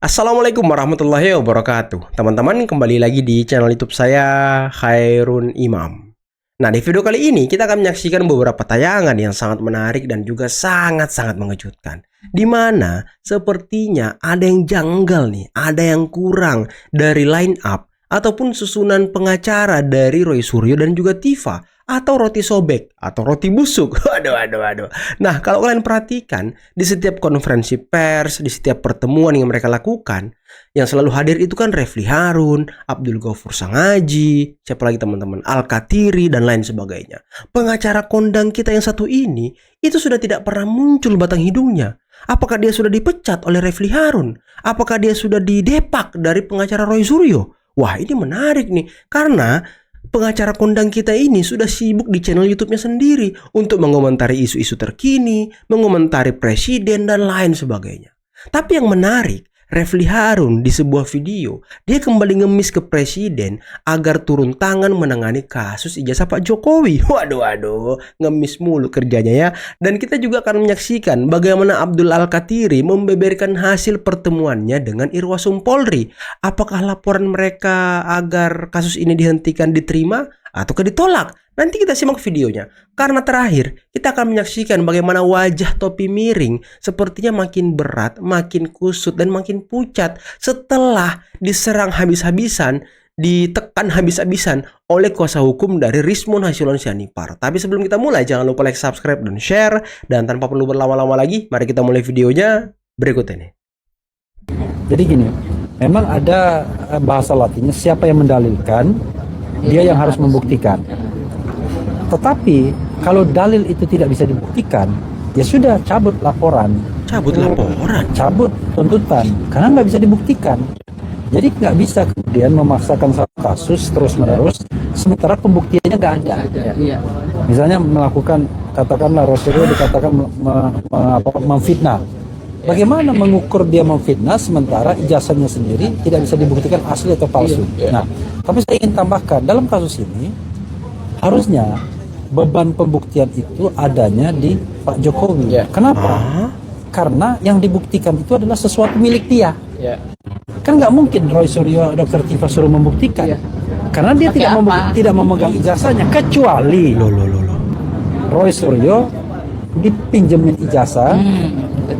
Assalamualaikum warahmatullahi wabarakatuh. Teman-teman, kembali lagi di channel YouTube saya, Khairun Imam. Nah, di video kali ini kita akan menyaksikan beberapa tayangan yang sangat menarik dan juga sangat-sangat mengejutkan. Di mana sepertinya ada yang janggal nih, ada yang kurang dari line up ataupun susunan pengacara dari Roy Suryo dan juga Tifa, atau roti sobek atau roti busuk. Waduh. Nah, kalau kalian perhatikan di setiap konferensi pers, di setiap pertemuan yang mereka lakukan, yang selalu hadir itu kan Refli Harun, Abdul Ghafur Sangaji, siapa lagi teman-teman, Al-Katiri dan lain sebagainya. Pengacara kondang kita yang satu ini itu sudah tidak pernah muncul batang hidungnya. Apakah dia sudah dipecat oleh Refli Harun? Apakah dia sudah didepak dari pengacara Roy Suryo? Wah, ini menarik nih, karena pengacara kondang kita ini sudah sibuk di channel YouTube-nya sendiri untuk mengomentari isu-isu terkini, mengomentari presiden dan lain sebagainya. Tapi yang menarik, Refli Harun di sebuah video, dia kembali ngemis ke presiden agar turun tangan menangani kasus ijazah Pak Jokowi. Waduh, ngemis mulu kerjanya ya. Dan kita juga akan menyaksikan bagaimana Abdul Al-Katiri membeberkan hasil pertemuannya dengan Irwasum Polri. Apakah laporan mereka agar kasus ini dihentikan diterima ataukah ditolak? Nanti kita simak videonya. Karena terakhir, kita akan menyaksikan bagaimana wajah topi miring sepertinya makin berat, makin kusut, dan makin pucat setelah diserang habis-habisan, ditekan habis-habisan oleh kuasa hukum dari Rismon Hasilon Sianipar. Tapi sebelum kita mulai, jangan lupa like, subscribe, dan share. Dan tanpa perlu berlama-lama lagi, mari kita mulai videonya berikut ini. Jadi gini, memang ada bahasa latinnya, siapa yang mendalilkan, dia yang harus membuktikan. Tetapi kalau dalil itu tidak bisa dibuktikan, ya sudah, cabut laporan. Cabut laporan? Cabut tuntutan, karena nggak bisa dibuktikan. Jadi nggak bisa kemudian memaksakan satu kasus terus-menerus, sementara pembuktiannya nggak ada. Misalnya melakukan, katakanlah Rosario dikatakan memfitnah. Bagaimana mengukur dia memfitnah sementara ijazahnya sendiri tidak bisa dibuktikan asli atau palsu? Nah, tapi saya ingin tambahkan, dalam kasus ini harusnya beban pembuktian itu adanya di Pak Jokowi. Kenapa? Karena yang dibuktikan itu adalah sesuatu milik dia. Kan nggak mungkin Roy Suryo, Dr. Tifa suruh membuktikan. Karena dia tidak memegang ijazahnya, kecuali Roy Suryo dipinjemin ijazah,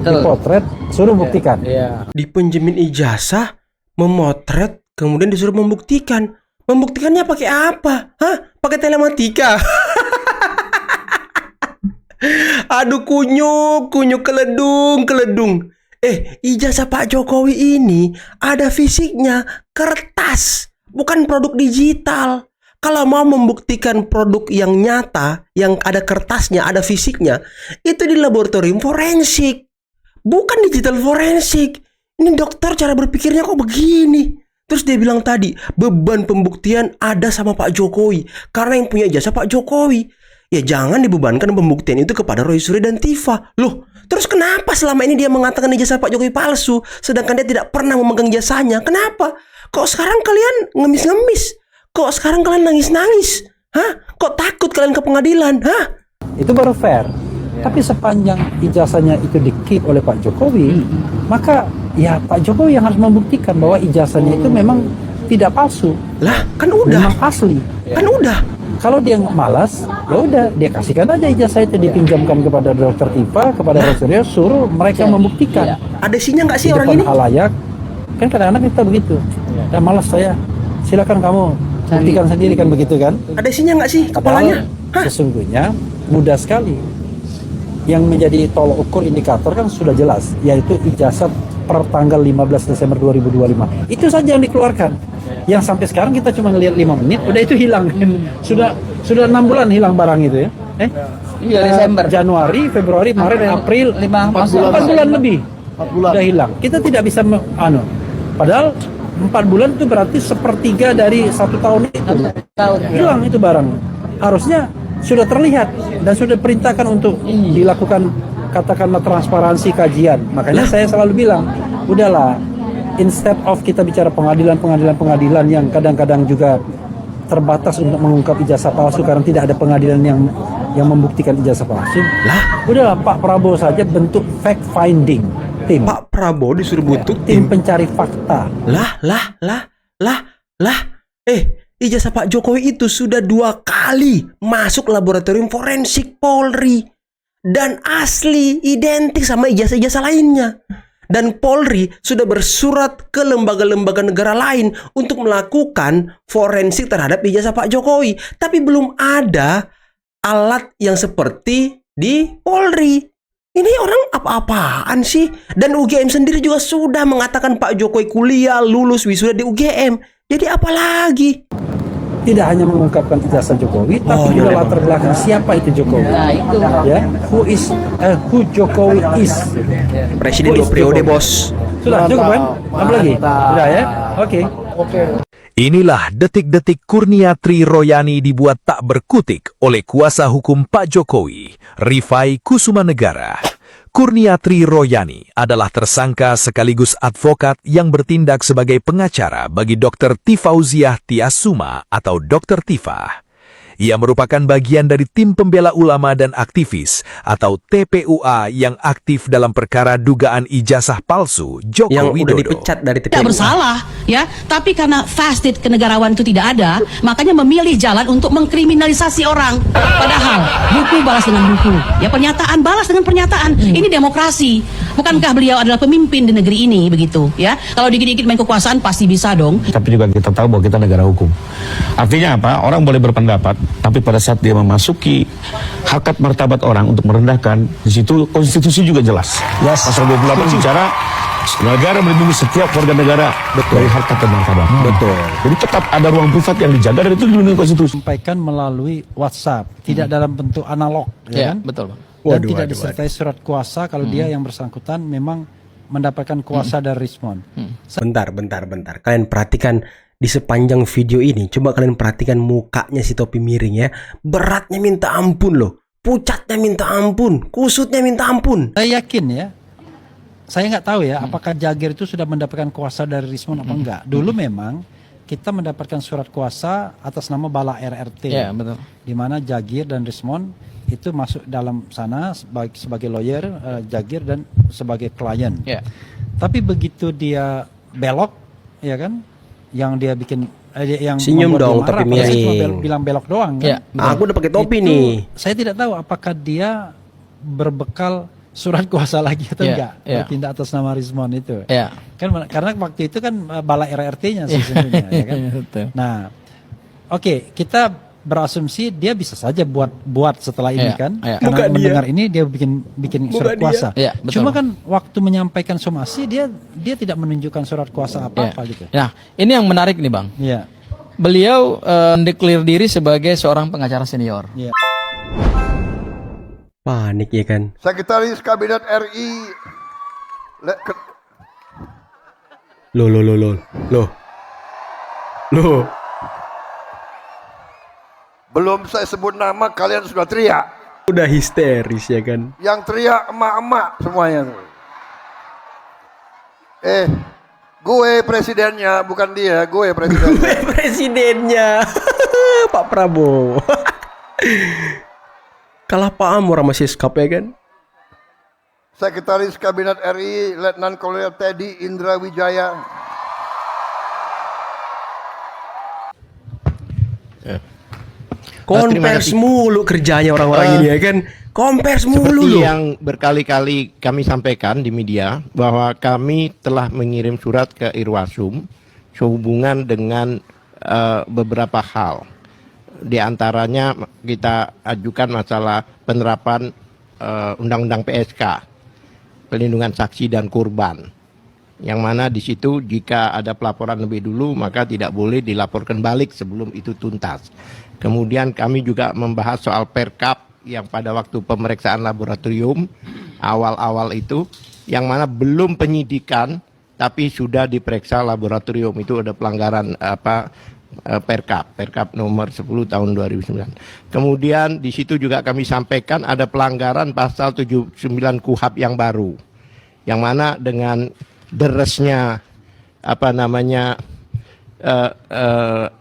dipotret, suruh buktikan. Dipinjemin ijazah, memotret, kemudian disuruh membuktikan. Membuktikannya pakai apa? Pakai telematika? Aduh, kunyuk, keledung. Ijazah Pak Jokowi ini ada fisiknya, kertas, bukan produk digital. Kalau mau membuktikan produk yang nyata, yang ada kertasnya, ada fisiknya, itu di laboratorium forensik, bukan digital forensik. Ini dokter cara berpikirnya kok begini? Terus dia bilang tadi, beban pembuktian ada sama Pak Jokowi, karena yang punya ijazah Pak Jokowi. Ya jangan dibebankan pembuktian itu kepada Roy Suryo dan Tifa. Loh, terus kenapa selama ini dia mengatakan ijazah Pak Jokowi palsu, sedangkan dia tidak pernah memegang ijazahnya? Kenapa? Kok sekarang kalian ngemis-ngemis? Kok sekarang kalian nangis-nangis? Kok takut kalian ke pengadilan? Itu baru fair. Tapi sepanjang ijazahnya itu di-keep oleh Pak Jokowi, maka ya Pak Jokowi yang harus membuktikan bahwa ijazahnya itu memang tidak palsu. Lah, kan udah. Memang asli. Kan udah. Kalau dia malas, ya udah, dia kasihkan aja ijazah itu, dipinjamkan kepada Dr. Tifa, kepada Rosario, suruh mereka membuktikan. Ada isinya nggak sih di orang depan ini? Halayak. Kan kadang-kadang kita begitu. Ya malas saya. Silakan kamu buktikan sendiri, kan begitu kan? Ada isinya nggak sih kepalanya? Sesungguhnya mudah sekali. Yang menjadi tolok ukur indikator kan sudah jelas, yaitu ijazah per tanggal 15 Desember 2025. Itu saja yang dikeluarkan. Yang sampai sekarang kita cuma ngelihat 5 menit, udah itu hilang. Sudah 6 bulan hilang barang itu ya. Desember. Januari, Februari, Maret, April, 4 bulan lebih. 4 bulan. Udah hilang. Kita tidak bisa padahal 4 bulan itu berarti sepertiga dari 1 tahun itu. Hilang itu barang. Harusnya sudah terlihat dan sudah perintahkan untuk dilakukan, katakanlah, transparansi kajian. Makanya saya selalu bilang, udahlah, instead of kita bicara pengadilan yang kadang-kadang juga terbatas untuk mengungkap ijazah palsu karena tidak ada pengadilan yang membuktikan ijazah palsu. Udahlah, Pak Prabowo saja bentuk fact finding. tim. Pak Prabowo disuruh bentuk Tim pencari fakta. Lah. Ijazah Pak Jokowi itu sudah 2 kali masuk laboratorium forensik Polri. Dan asli, identik sama ijazah-ijazah lainnya. Dan Polri sudah bersurat ke lembaga-lembaga negara lain untuk melakukan forensik terhadap ijazah Pak Jokowi. Tapi belum ada alat yang seperti di Polri. Ini orang apa-apaan sih? Dan UGM sendiri juga sudah mengatakan Pak Jokowi kuliah, lulus, wisuda di UGM. Jadi apa lagi? Tidak hanya mengungkapkan ijazah Jokowi, tapi juga latar belakang siapa itu Jokowi. Nah, itu. Ya, who Jokowi is. Presiden Who 2 is periode, Jokowi? bos. Sudah cukup kan? Apa lagi? Sudah ya? Oke. Inilah detik-detik Kurniatri Royani dibuat tak berkutik oleh kuasa hukum Pak Jokowi, Rifai Kusumanegara. Kurniatri Royani adalah tersangka sekaligus advokat yang bertindak sebagai pengacara bagi Dr. Tifauziah Tiasuma atau Dr. Tifa. Ia merupakan bagian dari tim pembela ulama dan aktivis atau TPUA yang aktif dalam perkara dugaan ijazah palsu Joko Yang udah Widodo. dipecat dari Tidak TPU. bersalah, ya. Tapi karena fasted kenegarawan itu tidak ada, makanya memilih jalan untuk mengkriminalisasi orang. Padahal buku balas dengan buku, ya pernyataan balas dengan pernyataan. Ini demokrasi. Bukankah beliau adalah pemimpin di negeri ini, begitu? Ya, kalau dikit-dikit main kekuasaan pasti bisa dong. Tapi juga kita tahu bahwa kita negara hukum. Artinya apa? Orang boleh berpendapat, tapi pada saat dia memasuki harkat martabat orang untuk merendahkan, di situ konstitusi juga jelas. Pasal 28 bicara negara melindungi setiap warga negara dari harkat dan martabat. Betul. Jadi tetap ada ruang privat yang dijaga dan itu dilindungi konstitusi. Sampaikan melalui WhatsApp, tidak dalam bentuk analog, ya kan? betul, Bang. Dan Waduh, tidak waduh, disertai surat kuasa kalau dia yang bersangkutan memang mendapatkan kuasa dari Rismon. Bentar. Kalian perhatikan di sepanjang video ini. Coba kalian perhatikan mukanya si topi miring ya. Beratnya minta ampun loh. Pucatnya minta ampun. Kusutnya minta ampun. Saya yakin ya, saya nggak tahu ya apakah Jagir itu sudah mendapatkan kuasa dari Rismon apa enggak. Dulu memang kita mendapatkan surat kuasa atas nama Bala RRT. Ya, betul. Di mana Jagir dan Rismon itu masuk dalam sana sebagai lawyer, Jagir dan sebagai klien. Ya. Tapi begitu dia belok, ya kan, yang dia bikin, yang Senyum membuat dia dong, marah, tapi padahal miring. cuma bilang belok doang kan. Ya, Aku udah pakai topi Itu, nih. Saya tidak tahu apakah dia berbekal surat kuasa lagi atau Ya, enggak ya. bertindak atas nama Rismon itu. Ya. Kan karena waktu itu kan Bala RRT-nya sesungguhnya, ya kan. Betul. Nah, oke, kita berasumsi dia bisa saja buat setelah ini Iya, kan, iya. karena Bukan dia. mendengar ini dia bikin surat Bukan kuasa. dia. Iya, betul. Cuma kan waktu menyampaikan somasi dia tidak menunjukkan surat kuasa apa-apa gitu. Nah, ini yang menarik nih, Bang. Iya. Beliau mendeklir diri sebagai seorang pengacara senior. Iya. Panik ya kan. Sekretaris Kabinet RI Loh. belum saya sebut nama kalian sudah teriak. Udah histeris ya kan. Yang teriak emak-emak semuanya. Gue presidennya, bukan dia, gue presidennya. Presidennya. Pak Prabowo. Kalah paham orang masih skap ya kan. Sekretaris Kabinet RI Letnan Kolonel Teddy Indra Wijaya. Konvers mulu kerjanya orang-orang ini ya kan. Konvers mulu Seperti loh. yang berkali-kali kami sampaikan di media bahwa kami telah mengirim surat ke Irwasum sehubungan dengan beberapa hal. Di antaranya kita ajukan masalah penerapan Undang-Undang PSK, pelindungan saksi dan korban. Yang mana di situ jika ada pelaporan lebih dulu maka tidak boleh dilaporkan balik sebelum itu tuntas. Kemudian kami juga membahas soal perkap yang pada waktu pemeriksaan laboratorium awal-awal itu yang mana belum penyidikan tapi sudah diperiksa laboratorium, itu ada pelanggaran perkap nomor 10 tahun 2009. Kemudian di situ juga kami sampaikan ada pelanggaran pasal 79 KUHAP yang baru, yang mana dengan deresnya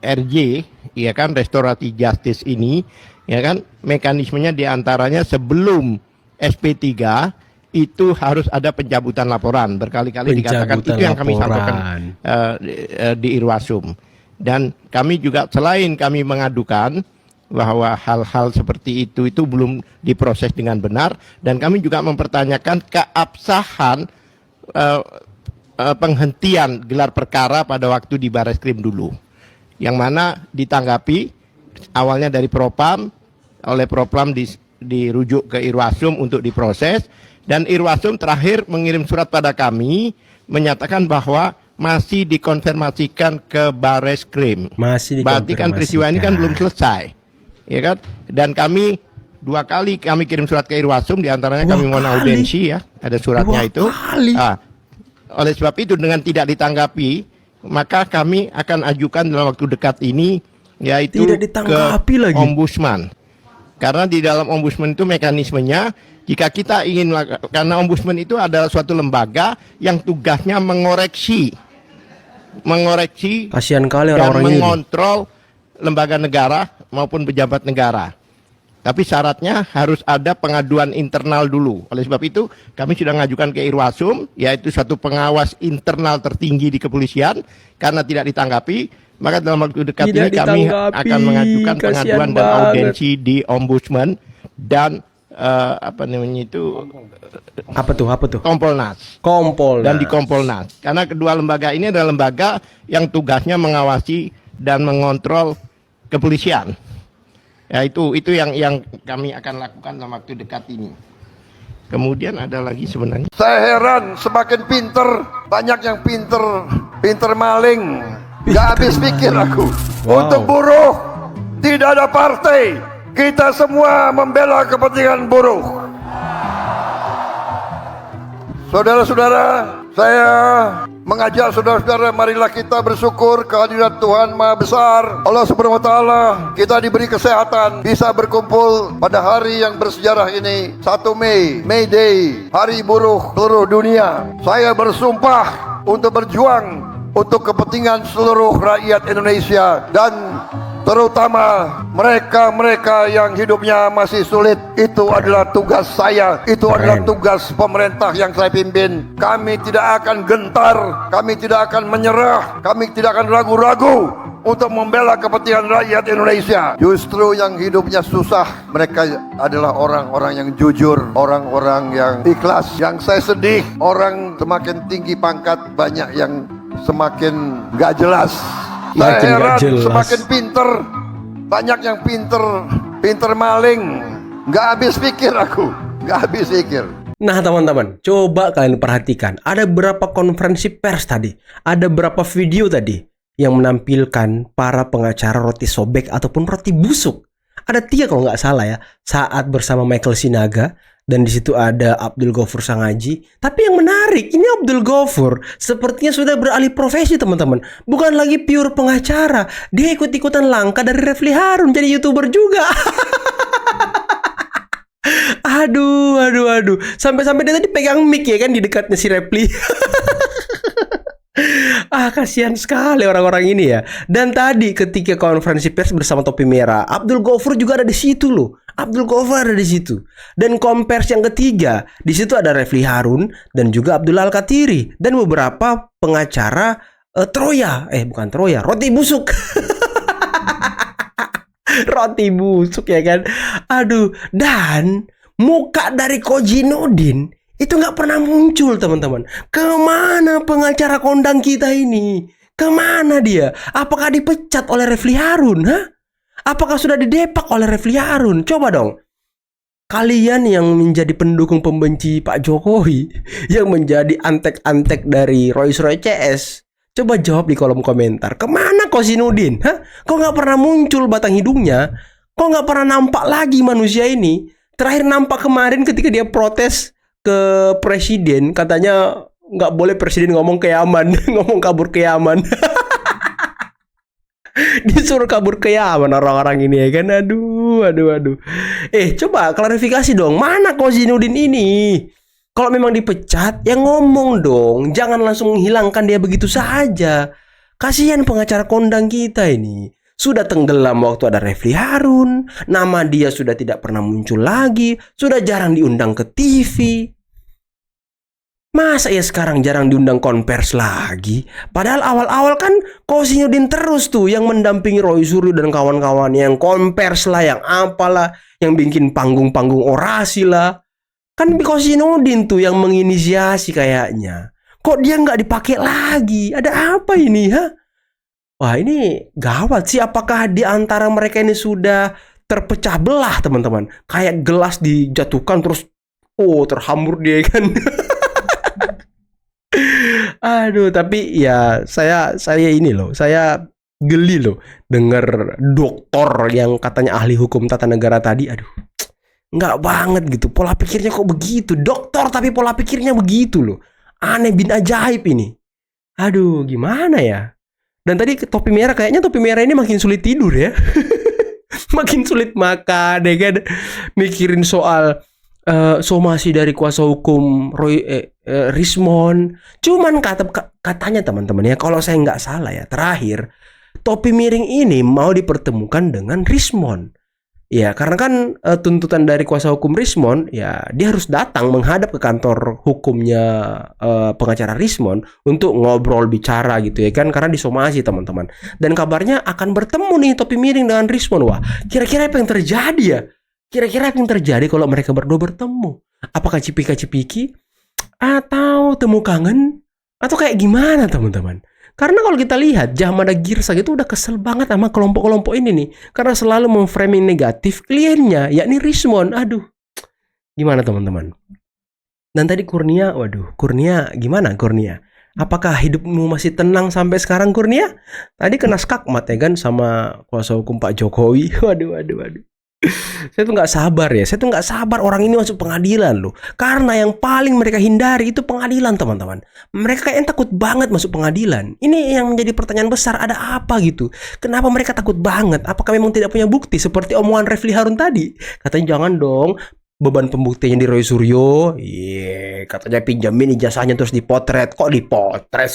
RJ, ya kan, restoratif justice ini, ya kan, mekanismenya diantaranya sebelum SP3 itu harus ada pencabutan laporan. Berkali-kali dikatakan itu yang kami sampaikan di Irwasum. Dan kami juga selain kami mengadukan bahwa hal-hal seperti itu belum diproses dengan benar, dan kami juga mempertanyakan keabsahan penghentian gelar perkara pada waktu di Bareskrim dulu, yang mana ditanggapi awalnya dari Propam, oleh Propam dirujuk ke Irwasum untuk diproses, dan Irwasum terakhir mengirim surat pada kami menyatakan bahwa masih dikonfirmasikan ke Bareskrim. Berarti kan peristiwa ini kan belum selesai, ya kan? Dan kami 2 kali kami kirim surat ke Irwasum, diantaranya kami mohon audiensi ya, ada suratnya itu. Oleh sebab itu dengan tidak ditanggapi, maka kami akan ajukan dalam waktu dekat ini, yaitu ke Ombudsman. Karena di dalam Ombudsman itu mekanismenya, jika kita ingin, karena Ombudsman itu adalah suatu lembaga yang tugasnya mengoreksi kasihan kali dan orang-orang ini mengontrol lembaga negara maupun pejabat negara. Tapi syaratnya harus ada pengaduan internal dulu. Oleh sebab itu kami sudah mengajukan ke Irwasum, yaitu satu pengawas internal tertinggi di kepolisian. Karena tidak ditanggapi, maka dalam waktu dekat ini kami akan mengajukan pengaduan dan audiensi di Ombudsman dan Kompolnas. Dan di Kompolnas. Karena kedua lembaga ini adalah lembaga yang tugasnya mengawasi dan mengontrol kepolisian. Ya, itu yang kami akan lakukan dalam waktu dekat ini. Kemudian ada lagi sebenarnya. Saya heran, semakin pinter, banyak yang pinter maling. Gak habis pikir aku. Untuk buruh, tidak ada partai. Kita semua membela kepentingan buruh. Saudara-saudara, saya mengajak saudara-saudara, marilah kita bersyukur kehadirat Tuhan Maha Besar, Allah Subhanahu wa Ta'ala. Kita diberi kesehatan, bisa berkumpul pada hari yang bersejarah ini, 1 Mei, May Day, Hari Buruh seluruh dunia. Saya bersumpah untuk berjuang untuk kepentingan seluruh rakyat Indonesia, dan terutama mereka-mereka yang hidupnya masih sulit. Itu adalah tugas saya, itu adalah tugas pemerintah yang saya pimpin. Kami tidak akan gentar, kami tidak akan menyerah, kami tidak akan ragu-ragu untuk membela kepentingan rakyat Indonesia. Justru yang hidupnya susah, mereka adalah orang-orang yang jujur, orang-orang yang ikhlas. Yang saya sedih, orang semakin tinggi pangkat, banyak yang semakin gak jelas. Saya heran, semakin pinter, banyak yang pinter maling. Gak habis pikir aku, gak habis pikir. Nah teman-teman, coba kalian perhatikan, ada berapa konferensi pers tadi, ada berapa video tadi yang menampilkan para pengacara roti sobek ataupun roti busuk. Ada 3 kalau nggak salah ya, saat bersama Michael Sinaga, dan di situ ada Abdul Ghafur Sangaji. Tapi yang menarik, ini Abdul Ghafur sepertinya sudah beralih profesi teman-teman. Bukan lagi pure pengacara, dia ikut-ikutan langkah dari Refli Harun jadi YouTuber juga. Aduh. Sampai-sampai dia tadi pegang mic ya kan di dekatnya si Refli. Kasihan sekali orang-orang ini ya. Dan tadi ketika konferensi pers bersama topi merah, Abdul Ghafur juga ada di situ loh. Abdul Ghafur ada di situ. Dan kompers yang ketiga, di situ ada Refli Harun dan juga Abdul Al-Katiri dan beberapa pengacara bukan Troya, roti busuk. Roti busuk ya kan. Aduh, dan muka dari Koji Nudin itu nggak pernah muncul teman-teman. Kemana pengacara kondang kita ini? Kemana dia? Apakah dipecat oleh Refli Harun? Apakah sudah didepak oleh Refli Harun? Coba dong. Kalian yang menjadi pendukung pembenci Pak Jokowi, yang menjadi antek-antek dari Rolls-Royce CS, coba jawab di kolom komentar. Kemana Kozinudin? Kok nggak pernah muncul batang hidungnya? Kok nggak pernah nampak lagi manusia ini? Terakhir nampak kemarin ketika dia protes ke presiden, katanya nggak boleh presiden ngomong ke Yaman, ngomong kabur ke Yaman. Disuruh kabur ke Yaman orang-orang ini ya kan. Aduh. Coba klarifikasi dong, mana Kozinudin ini? Kalau memang dipecat, ya ngomong dong, jangan langsung menghilangkan dia begitu saja. Kasihan pengacara kondang kita ini. Sudah tenggelam waktu ada Refli Harun, nama dia sudah tidak pernah muncul lagi, sudah jarang diundang ke TV. Masa ya sekarang jarang diundang konvers lagi? Padahal awal-awal kan Kosi Nurdin terus tuh yang mendampingi Roy Suryo dan kawan-kawan, yang konvers lah, yang apalah, yang bikin panggung-panggung orasi lah. Kan Kosi Nurdin tuh yang menginisiasi kayaknya. Kok dia nggak dipakai lagi? Ada apa ini, ha? Wah, ini gawat sih. Apakah di antara mereka ini sudah terpecah belah, teman-teman? Kayak gelas dijatuhkan terus, terhambur dia kan. Aduh, tapi ya saya ini loh, saya geli loh dengar doktor yang katanya ahli hukum tata negara tadi. Aduh, nggak banget gitu. Pola pikirnya kok begitu, dokter tapi pola pikirnya begitu loh. Aneh bin ajaib ini. Aduh, gimana ya? Dan tadi topi merah, kayaknya topi merah ini makin sulit tidur ya. Makin sulit makan, ya kan? Mikirin soal somasi dari kuasa hukum Rismon. Cuman katanya teman-teman ya, kalau saya nggak salah ya, terakhir topi miring ini mau dipertemukan dengan Rismon. Ya, karena kan tuntutan dari kuasa hukum Rismon, ya dia harus datang menghadap ke kantor hukumnya pengacara Rismon untuk ngobrol bicara gitu ya kan, karena disomasi teman-teman. Dan kabarnya akan bertemu nih topi miring dengan Rismon. Wah, kira-kira apa yang terjadi ya? Kira-kira apa yang terjadi kalau mereka berdua bertemu? Apakah cipika-cipiki? Atau temu kangen? Atau kayak gimana teman-teman? Karena kalau kita lihat Jahmada Girsa itu udah kesel banget sama kelompok-kelompok ini nih. Karena selalu memframing negatif kliennya, yakni Rismon. Aduh, gimana teman-teman? Dan tadi Kurnia, waduh, Kurnia gimana Kurnia? Apakah hidupmu masih tenang sampai sekarang Kurnia? Tadi kena skakmat ya kan sama kuasa hukum Pak Jokowi. Waduh. Saya tuh nggak sabar ya. Saya tuh nggak sabar orang ini masuk pengadilan loh. Karena yang paling mereka hindari itu pengadilan teman-teman. Mereka kayaknya takut banget masuk pengadilan. Ini yang menjadi pertanyaan besar. Ada apa gitu? Kenapa mereka takut banget? Apakah memang tidak punya bukti? Seperti omongan Refli Harun tadi. Katanya jangan dong, beban pembuktiannya di Roy Suryo. Katanya pinjamin ijazahnya terus dipotret. Kok dipotret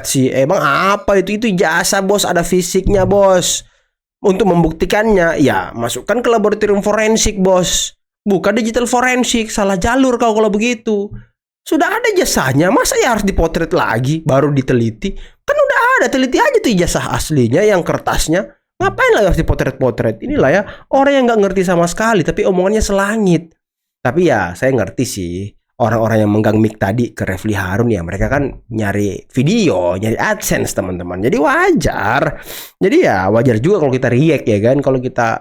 sih? Emang apa itu? Itu ijazah bos, ada fisiknya bos. Untuk membuktikannya, ya masukkan ke laboratorium forensik bos. Bukan digital forensik, salah jalur kau kalau begitu. Sudah ada jasanya, masa ya harus dipotret lagi baru diteliti? Kan udah ada, teliti aja tuh ijazah aslinya yang kertasnya. Ngapain lagi harus dipotret-potret? Inilah ya, orang yang nggak ngerti sama sekali tapi omongannya selangit. Tapi ya saya ngerti sih, orang-orang yang menggang mic tadi ke Refli Harun ya, mereka kan nyari video, nyari AdSense teman-teman. Jadi wajar. Jadi ya wajar juga kalau kita react ya kan, kalau kita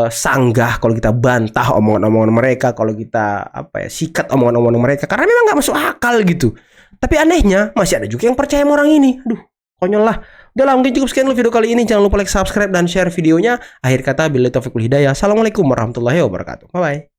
sanggah, kalau kita bantah omongan-omongan mereka, kalau kita sikat omongan-omongan mereka, karena memang nggak masuk akal gitu. Tapi anehnya masih ada juga yang percaya sama orang ini. Aduh, konyol lah. Udah lah, mungkin cukup sekian dulu video kali ini. Jangan lupa like, subscribe, dan share videonya. Akhir kata, billahi taufiq wal hidayah. Assalamualaikum warahmatullahi wabarakatuh. Bye-bye.